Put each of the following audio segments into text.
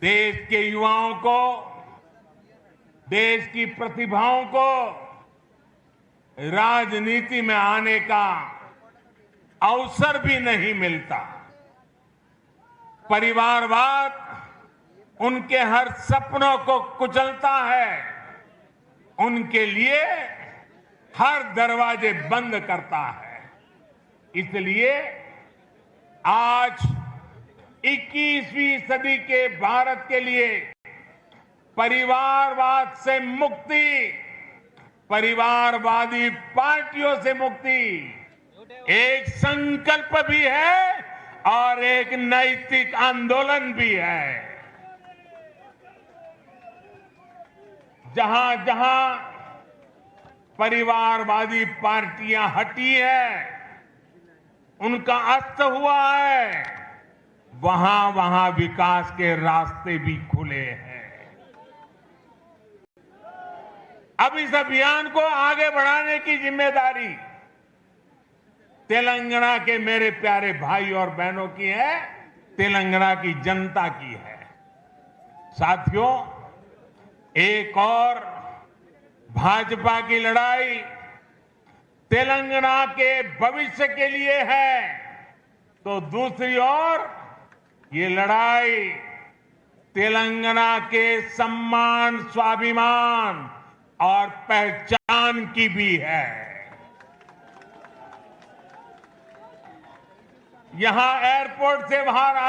देश के युवाओं को, देश की प्रतिभाओं को राजनीति में आने का अवसर भी नहीं मिलता। परिवारवाद उनके हर सपनों को कुचलता है, उनके लिए हर दरवाजे बंद करता है। इसलिए आज 21वीं सदी के भारत के लिए परिवारवाद से मुक्ति, परिवारवादी पार्टियों से मुक्ति एक संकल्प भी है और एक नैतिक आंदोलन भी है। जहां जहां परिवारवादी पार्टियां हटी है, उनका अस्त हुआ है, वहां वहां विकास के रास्ते भी खुले हैं। अब इस अभियान को आगे बढ़ाने की जिम्मेदारी तेलंगाना के मेरे प्यारे भाई और बहनों की है, तेलंगाना की जनता की है। साथियों, एक और भाजपा की लड़ाई तेलंगाना के भविष्य के लिए है, तो दूसरी ओर ये लड़ाई तेलंगाना के सम्मान, स्वाभिमान और पहचान की भी है। यहां एयरपोर्ट से बाहर आ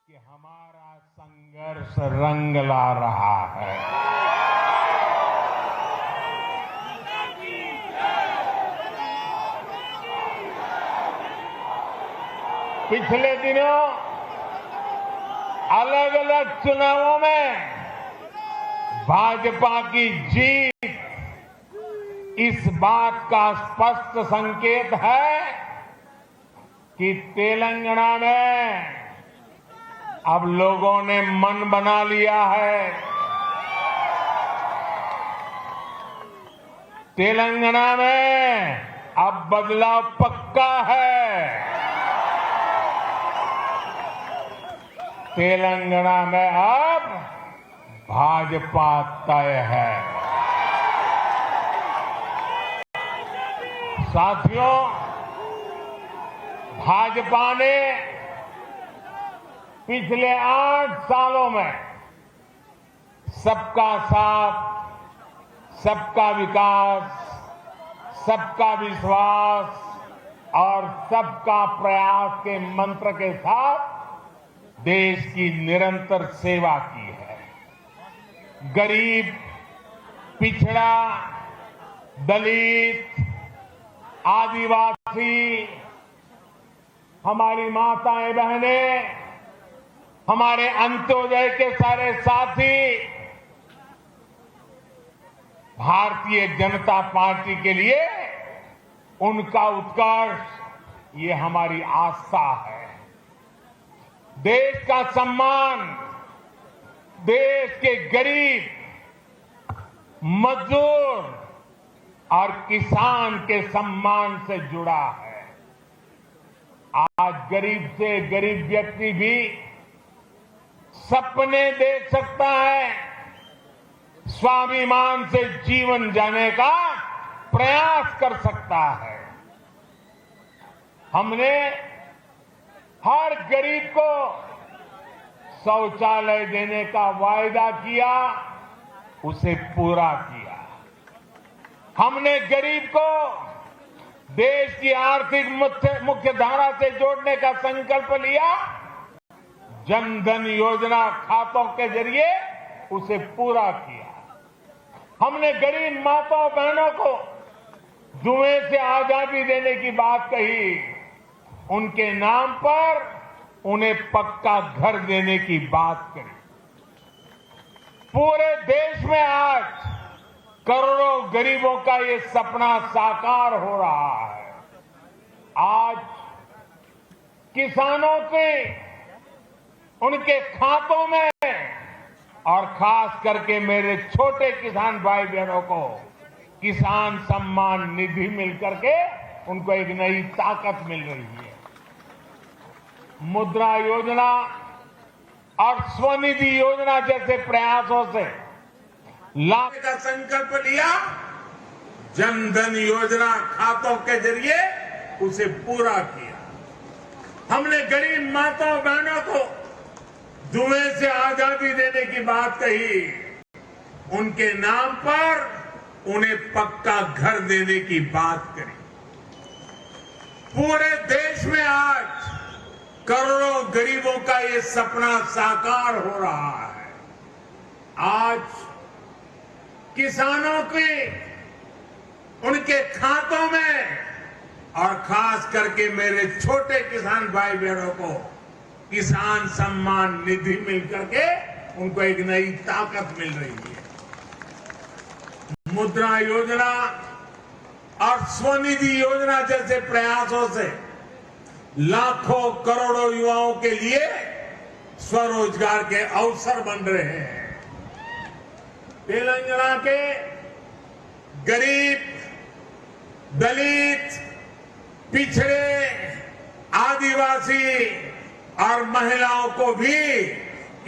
कि हमारा संघर्ष रंग ला रहा है। पिछले दिनों अलग अलग चुनावों में भाजपा की जीत इस बात का स्पष्ट संकेत है कि तेलंगाना में अब लोगों ने मन बना लिया है। तेलंगाना में अब बदलाव पक्का है। तेलंगाना में अब भाजपा तय है। साथियों, भाजपा ने पिछले 8 सालों में सबका साथ, सबका विकास, सबका विश्वास और सबका प्रयास के मंत्र के साथ देश की निरंतर सेवा की है। गरीब, पिछड़ा, दलित, आदिवासी, हमारी माताएं बहनें, हमारे अंत्योदय के सारे साथी, भारतीय जनता पार्टी के लिए उनका उत्कर्ष ये हमारी आस्था है। देश का सम्मान, देश के गरीब, मजदूर और किसान के सम्मान से जुड़ा है। आज गरीब से गरीब व्यक्ति भी सपने देख सकता है, स्वाभिमान से जीवन जीने का प्रयास कर सकता है। हमने हर गरीब को शौचालय देने का वायदा किया, उसे पूरा किया। हमने गरीब को देश की आर्थिक मुख्य धारा से जोड़ने का संकल्प लिया, जन धन योजना खातों के जरिए उसे पूरा किया। हमने गरीब माताओं बहनों को धुएं से आजादी देने की बात कही, उनके नाम पर उन्हें पक्का घर देने की बात करी। पूरे देश में आज करोड़ों गरीबों का ये सपना साकार हो रहा है। आज किसानों के उनके खातों में और खास करके मेरे छोटे किसान भाई बहनों को किसान सम्मान निधि मिल करके उनको एक नई ताकत मिल रही है। मुद्रा योजना और स्वनिधि योजना जैसे प्रयासों से लाभ का संकल्प लिया। जन धन योजना खातों के जरिए उसे पूरा किया। हमने गरीब माताओं बहनों को धुएं से आजादी देने की बात कही। उनके नाम पर उन्हें पक्का घर देने की बात करी। पूरे देश में आज करोड़ों गरीबों का ये सपना साकार हो रहा है। आज किसानों के उनके खातों में और खास करके मेरे छोटे किसान भाई बहनों को किसान सम्मान निधि मिल करके उनको एक नई ताकत मिल रही है। मुद्रा योजना और स्वनिधि योजना जैसे प्रयासों से लाखों करोड़ों युवाओं के लिए स्वरोजगार के अवसर बन रहे हैं। तेलंगाना के गरीब, दलित, पिछड़े, आदिवासी और महिलाओं को भी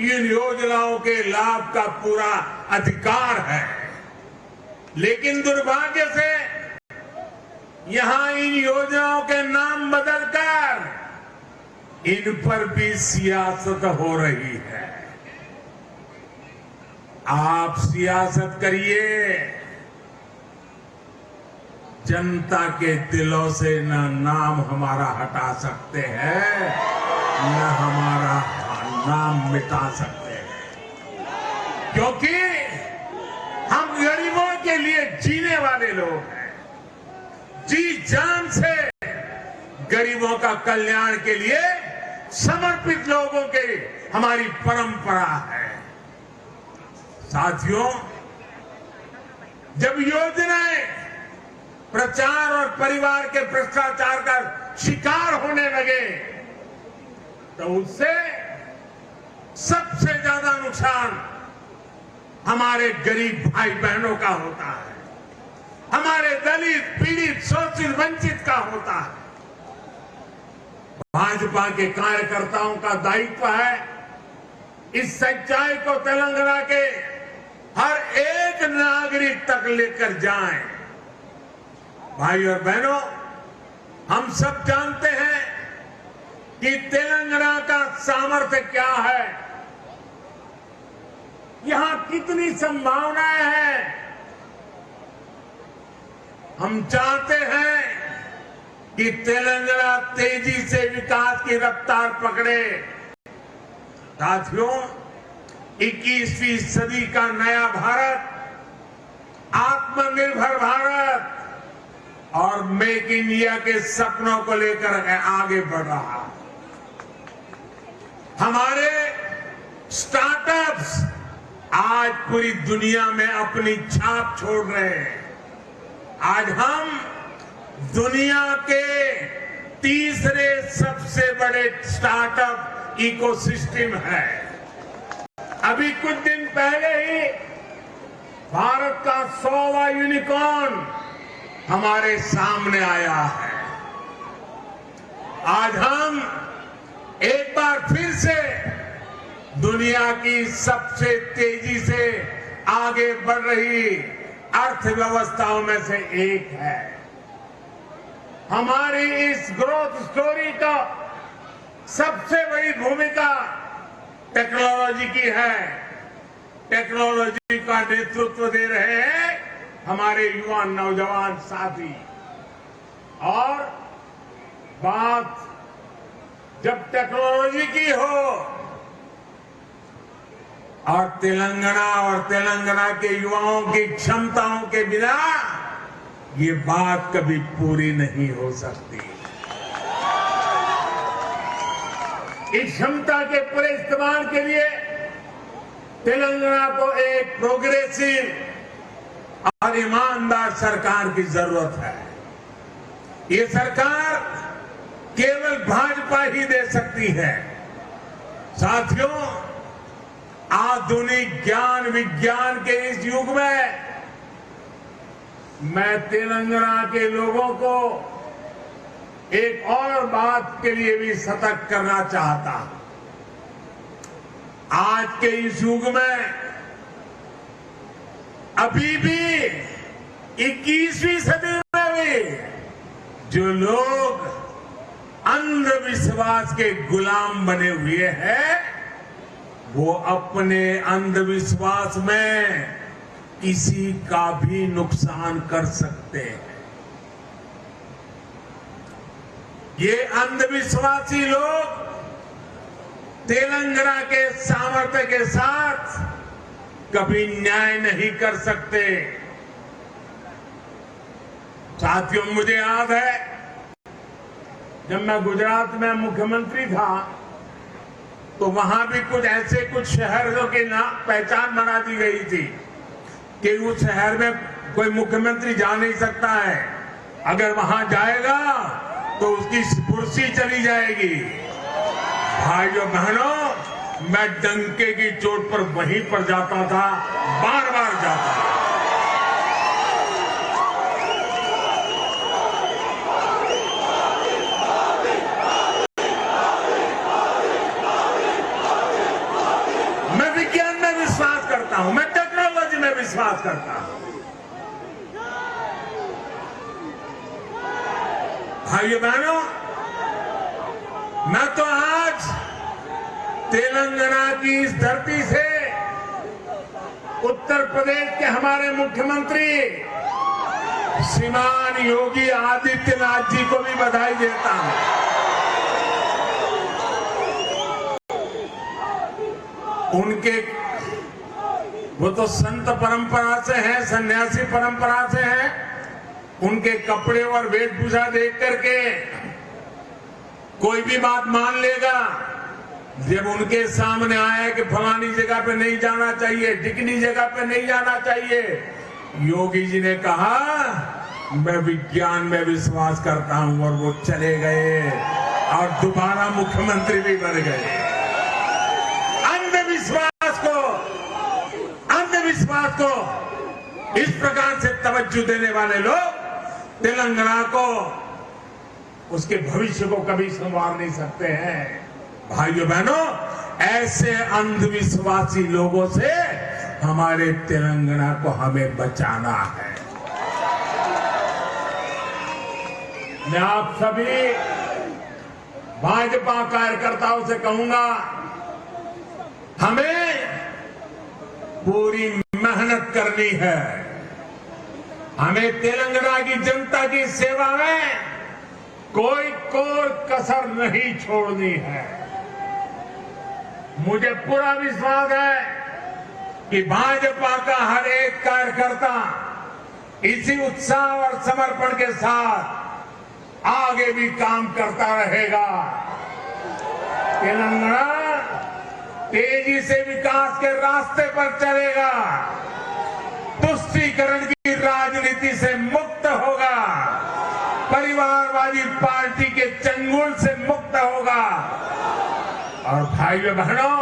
इन योजनाओं के लाभ का पूरा अधिकार है। लेकिन दुर्भाग्य से यहां इन योजनाओं के नाम बदलकर इन पर भी सियासत हो रही है। आप सियासत करिए, जनता के दिलों से न नाम हमारा हटा सकते हैं न हमारा नाम मिटा सकते हैं, क्योंकि हम गरीबों के लिए जीने वाले लोग हैं। जी जान से गरीबों का कल्याण के लिए समर्पित लोगों की हमारी परंपरा है। साथियों, जब योजनाएं प्रचार और परिवार के भ्रष्टाचार का शिकार होने लगे तो उससे सबसे ज्यादा नुकसान हमारे गरीब भाई बहनों का होता है, हमारे दलित, पीड़ित, शोषित, वंचित का होता है। भाजपा के कार्यकर्ताओं का दायित्व है इस सच्चाई को तेलंगाना के हर एक नागरिक तक लेकर जाएं। भाई और बहनों, हम सब जानते हैं कि तेलंगाना का सामर्थ्य क्या है, यहां कितनी संभावनाएं हैं। हम चाहते हैं कि तेलंगाना तेजी से विकास की रफ्तार पकड़े। साथियों, 21वीं सदी का नया भारत, आत्मनिर्भर भारत और मेक इन इंडिया के सपनों को लेकर आगे बढ़ रहा है। हमारे स्टार्टअप्स आज पूरी दुनिया में अपनी छाप छोड़ रहे हैं। आज हम दुनिया के तीसरे सबसे बड़े स्टार्टअप इकोसिस्टम है। अभी कुछ दिन पहले ही भारत का 100वां यूनिकॉर्न हमारे सामने आया है। आज हम एक बार फिर से दुनिया की सबसे तेजी से आगे बढ़ रही अर्थव्यवस्थाओं में से एक है। हमारी इस ग्रोथ स्टोरी का सबसे बड़ी भूमिका टेक्नोलॉजी की है। टेक्नोलॉजी का नेतृत्व दे रहे हैं हमारे युवा नौजवान साथी। और बात जब टेक्नोलॉजी की हो और तेलंगाना के युवाओं की क्षमताओं के बिना ये बात कभी पूरी नहीं हो सकती। इस क्षमता के पूरे इस्तेमाल के लिए तेलंगाना को एक प्रोग्रेसिव और ईमानदार सरकार की जरूरत है। ये सरकार केवल भाजपा ही दे सकती है। साथियों, आधुनिक ज्ञान विज्ञान के इस युग में मैं तेलंगाना के लोगों को एक और बात के लिए भी सतर्क करना चाहता हूं। आज के इस युग में अभी भी 21वीं सदी में भी जो लोग अंधविश्वास के गुलाम बने हुए हैं, वो अपने अंधविश्वास में किसी का भी नुकसान कर सकते हैं। ये अंधविश्वासी लोग तेलंगाना के सामर्थ्य के साथ कभी न्याय नहीं कर सकते। साथियों, मुझे याद है जब मैं गुजरात में मुख्यमंत्री था तो वहां भी कुछ शहरों की पहचान बना दी गई थी कि उस शहर में कोई मुख्यमंत्री जा नहीं सकता है, अगर वहां जाएगा तो उसकी कुर्सी चली जाएगी। भाइयों बहनों, मैं डंके की चोट पर वहीं पर जाता था, बार बार जाता था। मैं विज्ञान में विश्वास करता हूं, मैं टेक्नोलॉजी में विश्वास करता हूं। भाइयों बहनों, मैं तो आज तेलंगाना की इस धरती से उत्तर प्रदेश के हमारे मुख्यमंत्री श्रीमान योगी आदित्यनाथ जी को भी बधाई देता हूं। उनके वो तो संत परंपरा से हैं, सन्यासी परंपरा से हैं। उनके कपड़े और वेशभूषा देख करके कोई भी बात मान लेगा। जब उनके सामने आया कि फलानी जगह पे नहीं जाना चाहिए, ढिकनी जगह पे नहीं जाना चाहिए, योगी जी ने कहा मैं विज्ञान में विश्वास करता हूं, और वो चले गए और दोबारा मुख्यमंत्री भी बन गए। अंधविश्वास को इस प्रकार से तवज्जो देने वाले लोग तेलंगाना को, उसके भविष्य को कभी संवार नहीं सकते हैं। भाइयों बहनों, ऐसे अंधविश्वासी लोगों से हमारे तेलंगाना को हमें बचाना है। मैं आप सभी भाजपा कार्यकर्ताओं से कहूंगा, हमें पूरी मेहनत करनी है। हमें तेलंगाना की जनता की सेवा में कोई कसर नहीं छोड़नी है। मुझे पूरा विश्वास है कि भाजपा का हर एक कार्यकर्ता इसी उत्साह और समर्पण के साथ आगे भी काम करता रहेगा। तेलंगाना तेजी से विकास के रास्ते पर चलेगा, तुष्टीकरण की राजनीति से मुक्त होगा, परिवारवादी पार्टी के चंगुल से मुक्त होगा। और भाइयों बहनों,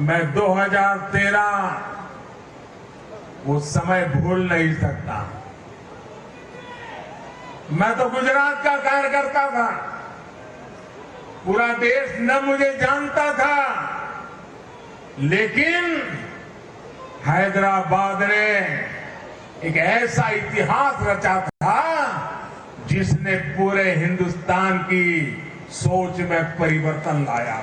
मैं 2013 वो समय भूल नहीं सकता। मैं तो गुजरात का कार्यकर्ता था, पूरा देश न मुझे जानता था, लेकिन हैदराबाद ने एक ऐसा इतिहास रचा था जिसने पूरे हिंदुस्तान की सोच में परिवर्तन लाया।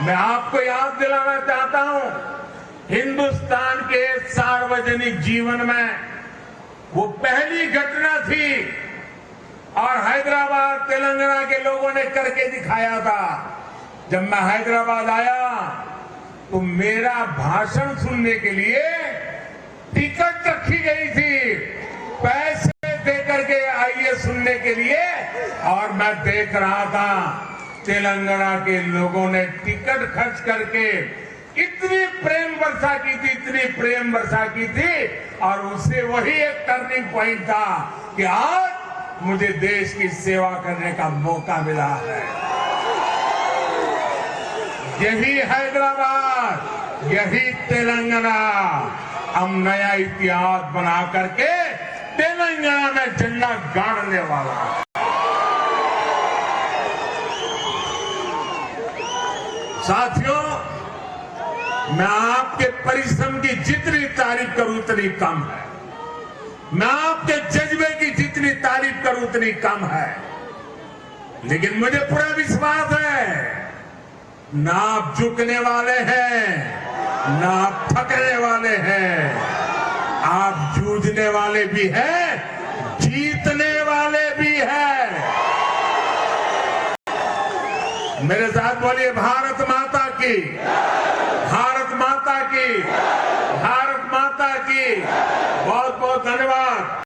मैं आपको याद दिलाना चाहता हूं, हिंदुस्तान के सार्वजनिक जीवन में वो पहली घटना थी और हैदराबाद तेलंगाना के लोगों ने करके दिखाया था। जब मैं हैदराबाद आया तो मेरा भाषण सुनने के लिए टिकट रखी गई थी, पैसे देकर के आइए सुनने के लिए, और मैं देख रहा था तेलंगाना के लोगों ने टिकट खर्च करके इतनी प्रेम वर्षा की थी, इतनी प्रेम वर्षा की थी, और उससे वही एक टर्निंग पॉइंट था कि आज मुझे देश की सेवा करने का मौका मिला है। यही हैदराबाद, यही तेलंगाना, हम नया इतिहास बना करके तेलंगाना तेलंगाना में झंडा गाड़ने वाला है। साथियों, मैं आपके परिश्रम की जितनी तारीफ करूं उतनी कम है। मैं आपके जज्बे की जितनी तारीफ करूं उतनी कम है। लेकिन मुझे पूरा विश्वास है, ना आप झुकने वाले हैं, ना आप थकने वाले हैं, आप जूझने वाले भी हैं, जीतने वाले भी हैं। मेरे साथ बोलिए भारत माता की, भारत माता की, भारत माता की। बहुत बहुत धन्यवाद।